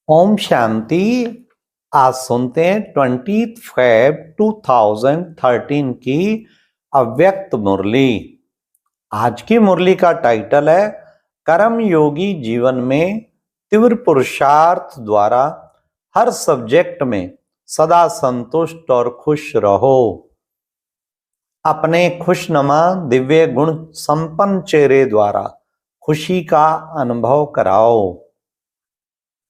ओम शांति। आज सुनते हैं 20 फेब 2013 की अव्यक्त मुरली। आज की मुरली का टाइटल है कर्म योगी जीवन में तीव्र पुरुषार्थ द्वारा हर सब्जेक्ट में सदा संतुष्ट और खुश रहो। अपने खुशनुमा दिव्य गुण संपन्न चेहरे द्वारा खुशी का अनुभव कराओ।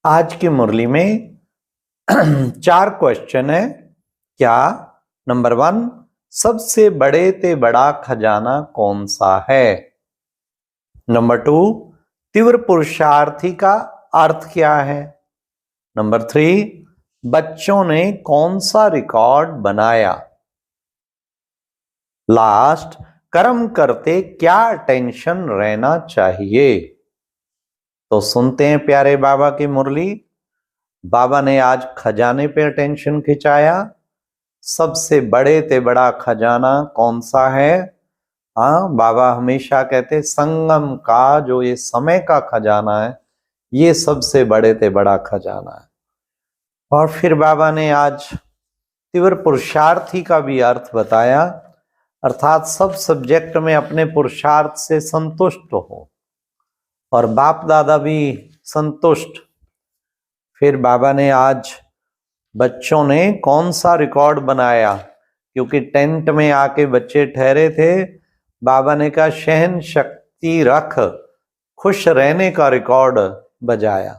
आज की मुरली में 4 क्वेश्चन है। क्या? नंबर 1, सबसे बड़े ते बड़ा खजाना कौन सा है? नंबर 2, तीव्र पुरुषार्थी का अर्थ क्या है? नंबर 3, बच्चों ने कौन सा रिकॉर्ड बनाया? लास्ट, कर्म करते क्या टेंशन रहना चाहिए? तो सुनते हैं प्यारे बाबा की मुरली। बाबा ने आज खजाने पे अटेंशन खिंचाया। सबसे बड़े ते बड़ा खजाना कौन सा है? हाँ, बाबा हमेशा कहते संगम का जो ये समय का खजाना है, ये सबसे बड़े ते बड़ा खजाना है। और फिर बाबा ने आज तीव्र पुरुषार्थी का भी अर्थ बताया, अर्थात सब सब्जेक्ट में अपने पुरुषार्थ से संतुष्ट हो और बाप दादा भी संतुष्ट। फिर बाबा ने आज बच्चों ने कौन सा रिकॉर्ड बनाया, क्योंकि टेंट में आके बच्चे ठहरे थे। बाबा ने कहा सहन शक्ति रख, खुश रहने का रिकॉर्ड बजाया।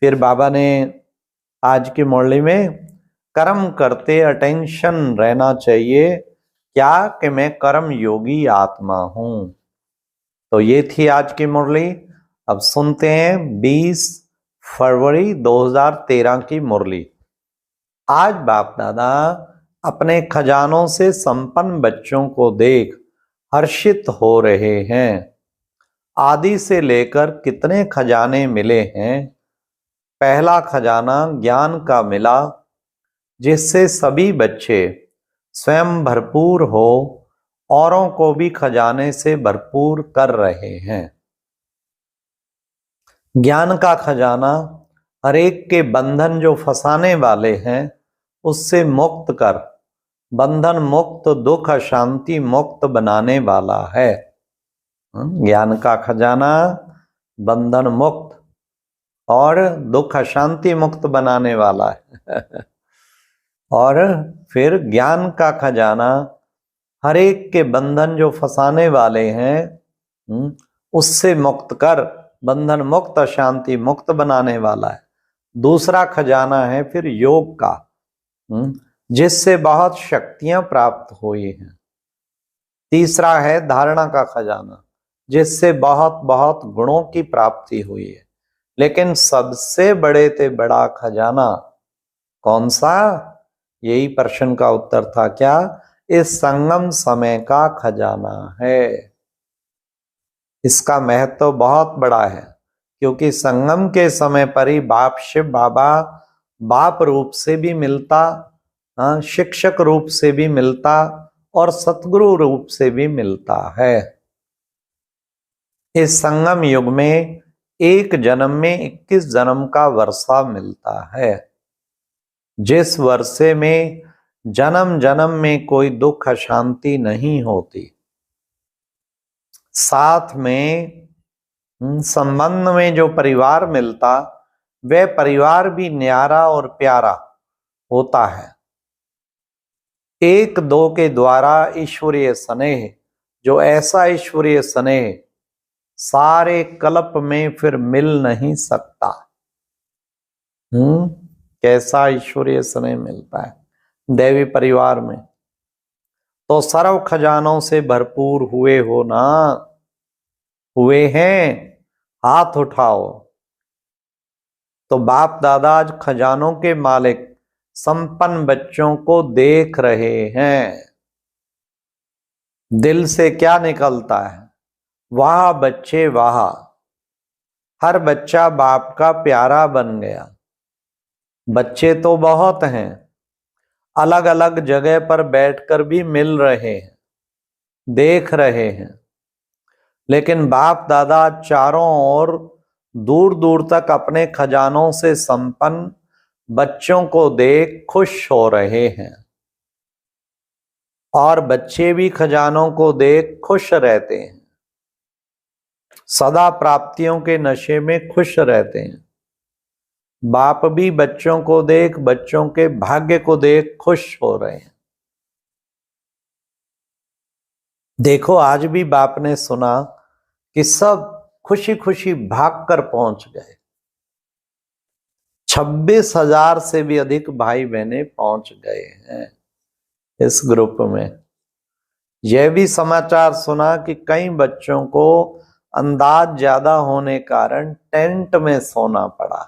फिर बाबा ने आज की मुरली में कर्म करते अटेंशन रहना चाहिए, क्या कि मैं कर्म योगी आत्मा हूं। तो ये थी आज की मुरली। अब सुनते हैं 20 फरवरी 2013 की मुरली। आज बाप दादा अपने खजानों से संपन्न बच्चों को देख हर्षित हो रहे हैं। आदि से लेकर कितने खजाने मिले हैं। पहला खजाना ज्ञान का मिला, जिससे सभी बच्चे स्वयं भरपूर हो, औरों को भी खजाने से भरपूर कर रहे हैं। ज्ञान का खजाना हर एक के बंधन जो फंसाने वाले हैं उससे मुक्त कर बंधन मुक्त, दुख शांति मुक्त बनाने वाला है। ज्ञान का खजाना बंधन मुक्त और दुख शांति मुक्त बनाने वाला है। और फिर ज्ञान का खजाना हर एक के बंधन जो फंसाने वाले हैं उससे मुक्त कर बंधन मुक्त शांति मुक्त बनाने वाला है। दूसरा खजाना है फिर योग का, जिससे बहुत शक्तियां प्राप्त हुई हैं। तीसरा है धारणा का खजाना, जिससे बहुत बहुत गुणों की प्राप्ति हुई है। लेकिन सबसे बड़े ते बड़ा खजाना कौन सा? यही प्रश्न का उत्तर था। क्या? इस संगम समय का खजाना है। इसका महत्व बहुत बड़ा है, क्योंकि संगम के समय पर ही बाप शिव बाबा बाप रूप से भी मिलता, शिक्षक रूप से भी मिलता और सतगुरु रूप से भी मिलता है। इस संगम युग में एक जन्म में 21 जन्म का वर्षा मिलता है, जिस वर्षे में जन्म जन्म में कोई दुख अशांति नहीं होती। साथ में संबंध में जो परिवार मिलता, वह परिवार भी न्यारा और प्यारा होता है। 1-2 के द्वारा ईश्वरीय स्नेह, जो ऐसा ईश्वरीय स्नेह सारे कल्प में फिर मिल नहीं सकता। कैसा ईश्वरीय स्नेह मिलता है देवी परिवार में। तो सर्व खजानों से भरपूर हुए हो ना? हुए हैं? हाथ उठाओ। तो बाप दादा आज खजानों के मालिक संपन्न बच्चों को देख रहे हैं। दिल से क्या निकलता है? वाह बच्चे वाह, हर बच्चा बाप का प्यारा बन गया। बच्चे तो बहुत हैं, अलग अलग जगह पर बैठकर भी मिल रहे हैं, देख रहे हैं, लेकिन बाप दादा चारों ओर दूर दूर तक अपने खजानों से संपन्न बच्चों को देख खुश हो रहे हैं और बच्चे भी खजानों को देख खुश रहते हैं, सदा प्राप्तियों के नशे में खुश रहते हैं। बाप भी बच्चों को देख, बच्चों के भाग्य को देख खुश हो रहे हैं। देखो, आज भी बाप ने सुना कि सब खुशी खुशी भागकर पहुंच गए। 26,000 से भी अधिक भाई बहनें पहुंच गए हैं इस ग्रुप में। यह भी समाचार सुना कि कई बच्चों को अंदाज ज्यादा होने कारण टेंट में सोना पड़ा।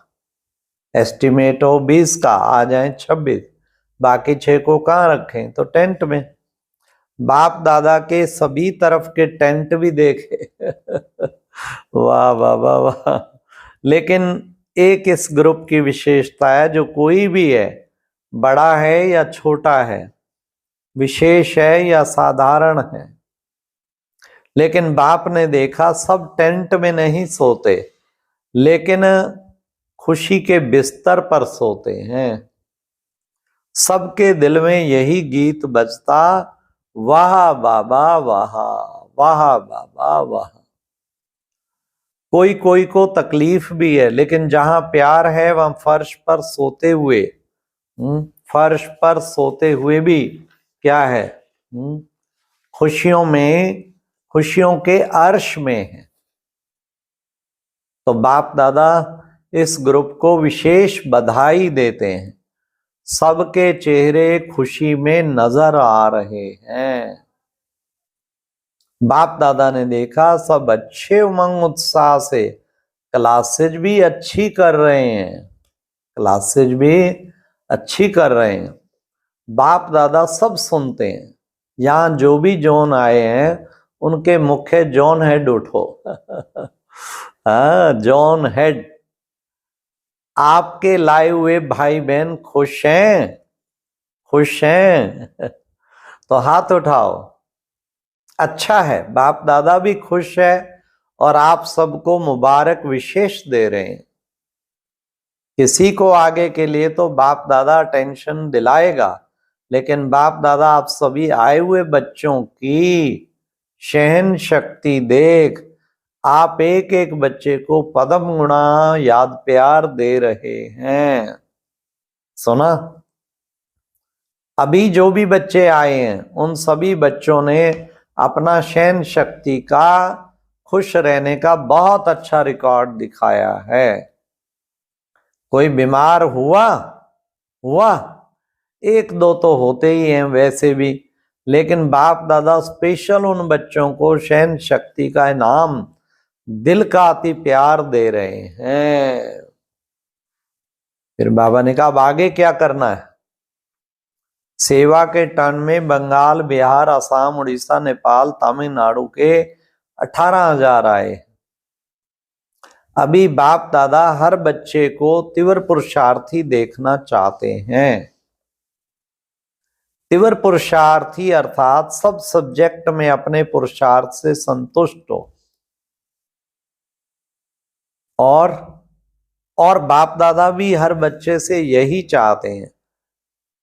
एस्टिमेट हो 20 का, आ जाए 26, बाकी 6 को कहाँ रखें, तो टेंट में। बाप दादा के सभी तरफ के टेंट भी देखे वाह वाह वाह वाह। लेकिन एक इस ग्रुप की विशेषता है, जो कोई भी है, बड़ा है या छोटा है, विशेष है या साधारण है, लेकिन बाप ने देखा सब टेंट में नहीं सोते, लेकिन खुशी के बिस्तर पर सोते हैं। सबके दिल में यही गीत बजता, वाह बाबा वाह, वाह बाबा वाह। कोई कोई को तकलीफ भी है, लेकिन जहां प्यार है वहां फर्श पर सोते हुए, फर्श पर सोते हुए भी क्या है, खुशियों में, खुशियों के अर्श में है। तो बाप दादा इस ग्रुप को विशेष बधाई देते हैं। सबके चेहरे खुशी में नजर आ रहे हैं। बाप दादा ने देखा सब अच्छे उमंग उत्साह से क्लासेज भी अच्छी कर रहे हैं, क्लासेज भी अच्छी कर रहे हैं। बाप दादा सब सुनते हैं। यहाँ जो भी जॉन आए हैं उनके मुख्य जॉन हेड उठो हाँ, जॉन हेड। आपके लाए हुए भाई बहन खुश हैं, खुश हैं तो हाथ उठाओ। अच्छा है, बाप दादा भी खुश है और आप सबको मुबारक विशेष दे रहे हैं। किसी को आगे के लिए तो बाप दादा टेंशन दिलाएगा, लेकिन बाप दादा आप सभी आए हुए बच्चों की सहन शक्ति देख आप एक एक बच्चे को पद्म गुणा याद प्यार दे रहे हैं। सुना? अभी जो भी बच्चे आए हैं उन सभी बच्चों ने अपना सहन शक्ति का, खुश रहने का बहुत अच्छा रिकॉर्ड दिखाया है। कोई बीमार हुआ, एक दो तो होते ही हैं वैसे भी, लेकिन बाप दादा स्पेशल उन बच्चों को सहन शक्ति का इनाम, दिल का अति प्यार दे रहे हैं। फिर बाबा ने कहा अब आगे क्या करना है। सेवा के टर्न में बंगाल, बिहार, असम, उड़ीसा, नेपाल, तमिलनाडु के 18,000 आए। अभी बाप दादा हर बच्चे को तीव्र पुरुषार्थी देखना चाहते हैं। तीव्र पुरुषार्थी अर्थात सब सब्जेक्ट में अपने पुरुषार्थ से संतुष्ट हो। और बाप दादा भी हर बच्चे से यही चाहते हैं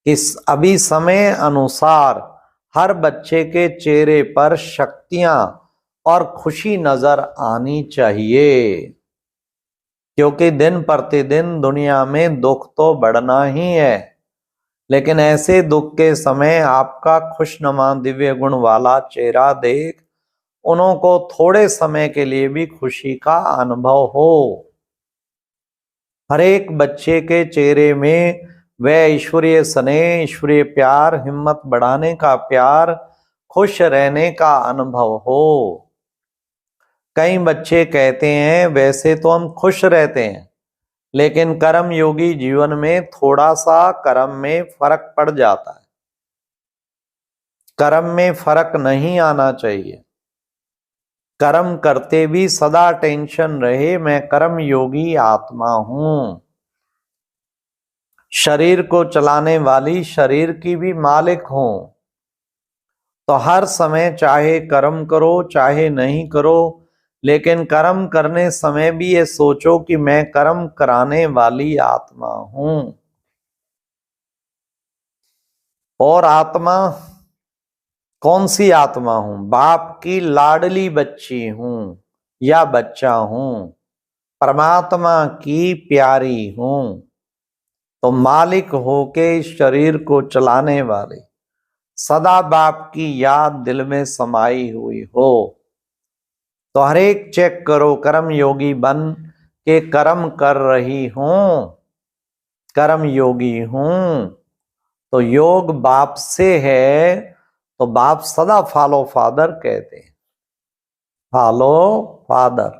कि अभी समय अनुसार हर बच्चे के चेहरे पर शक्तियां और खुशी नजर आनी चाहिए, क्योंकि दिन प्रतिदिन दुनिया में दुख तो बढ़ना ही है। लेकिन ऐसे दुख के समय आपका खुशनुमा दिव्य गुण वाला चेहरा देख उन्हों को थोड़े समय के लिए भी खुशी का अनुभव हो। हर एक बच्चे के चेहरे में वह ईश्वरीय स्नेह, ईश्वरीय प्यार, हिम्मत बढ़ाने का प्यार, खुश रहने का अनुभव हो। कई बच्चे कहते हैं वैसे तो हम खुश रहते हैं, लेकिन कर्म योगी जीवन में थोड़ा सा कर्म में फर्क पड़ जाता है। कर्म में फर्क नहीं आना चाहिए। कर्म करते भी सदा टेंशन रहे मैं कर्म योगी आत्मा हूं। शरीर को चलाने वाली शरीर की भी मालिक हूं, तो हर समय चाहे कर्म करो चाहे नहीं करो, लेकिन कर्म करने समय भी ये सोचो कि मैं कर्म कराने वाली आत्मा हूं। और आत्मा कौन सी आत्मा हूं? बाप की लाडली बच्ची हूं या बच्चा हूं, परमात्मा की प्यारी हूं। तो मालिक होके इस शरीर को चलाने वाले, सदा बाप की याद दिल में समाई हुई हो। तो हर एक चेक करो, कर्म योगी बन के कर्म कर रही हूं, कर्म योगी हूं। तो योग बाप से है, तो बाप सदा फॉलो फादर कहते हैं, फॉलो फादर।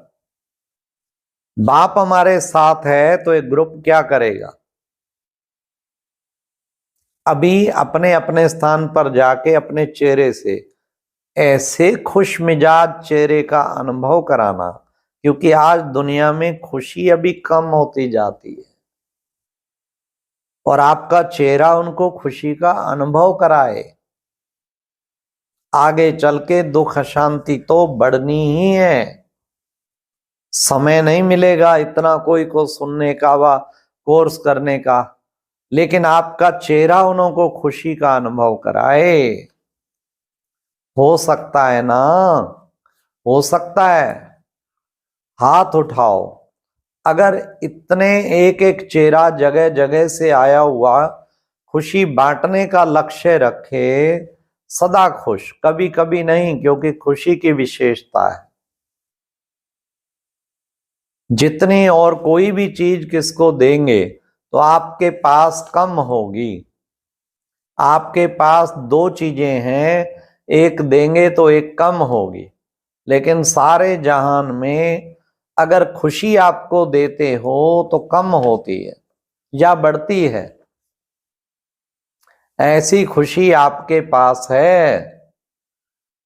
बाप हमारे साथ है तो एक ग्रुप क्या करेगा? अभी अपने अपने स्थान पर जाके अपने चेहरे से ऐसे खुश मिजाज चेहरे का अनुभव कराना, क्योंकि आज दुनिया में खुशी अभी कम होती जाती है और आपका चेहरा उनको खुशी का अनुभव कराए। आगे चल के दुख अशांति तो बढ़नी ही है। समय नहीं मिलेगा इतना कोई को सुनने का व कोर्स करने का, लेकिन आपका चेहरा उनको खुशी का अनुभव कराए। हो सकता है ना? हो सकता है। हाथ उठाओ। अगर इतने एक एक चेहरा जगह जगह से आया हुआ खुशी बांटने का लक्ष्य रखे, सदा खुश, कभी कभी नहीं, क्योंकि खुशी की विशेषता है। जितनी और कोई भी चीज किसको देंगे तो आपके पास कम होगी। आपके पास दो चीजें हैं, एक देंगे तो एक कम होगी। लेकिन सारे जहान में अगर खुशी आपको देते हो तो कम होती है या बढ़ती है। ऐसी खुशी आपके पास है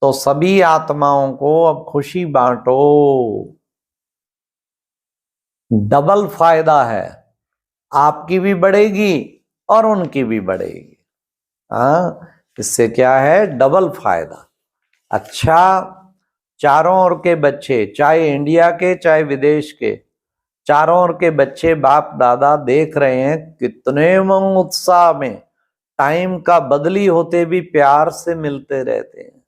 तो सभी आत्माओं को अब खुशी बांटो। डबल फायदा है, आपकी भी बढ़ेगी और उनकी भी बढ़ेगी। हाँ, इससे क्या है? डबल फायदा। अच्छा, चारों ओर के बच्चे, चाहे इंडिया के चाहे विदेश के, चारों ओर के बच्चे बाप दादा देख रहे हैं कितने उमंग उत्साह में, टाइम का बदली होते भी प्यार से मिलते रहते हैं।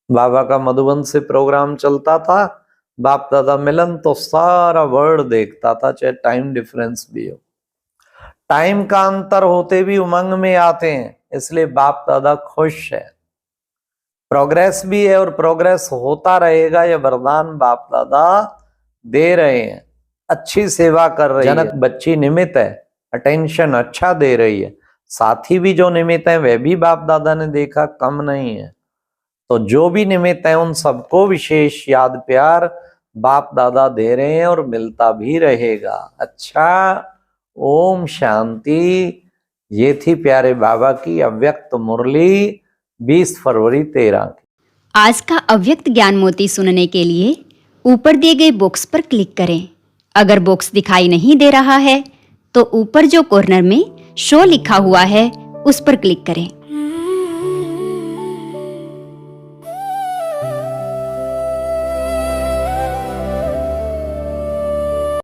बाबा का मधुबन से प्रोग्राम चलता था, बाप दादा मिलन, तो सारा वर्ल्ड देखता था, चाहे टाइम डिफरेंस भी हो। टाइम का अंतर होते भी उमंग में आते हैं, इसलिए बाप दादा खुश है। प्रोग्रेस भी है और प्रोग्रेस होता रहेगा, ये वरदान बाप दादा दे रहे हैं। अच्छी सेवा कर रही है। जनक बच्ची निमित्त है, अटेंशन अच्छा दे रही है। साथी भी जो निमित्त है वह भी बाप दादा ने देखा कम नहीं है। तो जो भी निमित्त है उन सबको विशेष याद प्यार बाप दादा दे रहे हैं और मिलता भी रहेगा। अच्छा, ओम शांति। ये थी प्यारे बाबा की अव्यक्त मुरली 20 फरवरी 13 की। आज का अव्यक्त ज्ञान मोती सुनने के लिए ऊपर दिए गए बॉक्स पर क्लिक करें। अगर बॉक्स दिखाई नहीं दे रहा है तो ऊपर जो कॉर्नर में शो लिखा हुआ है उस पर क्लिक करें।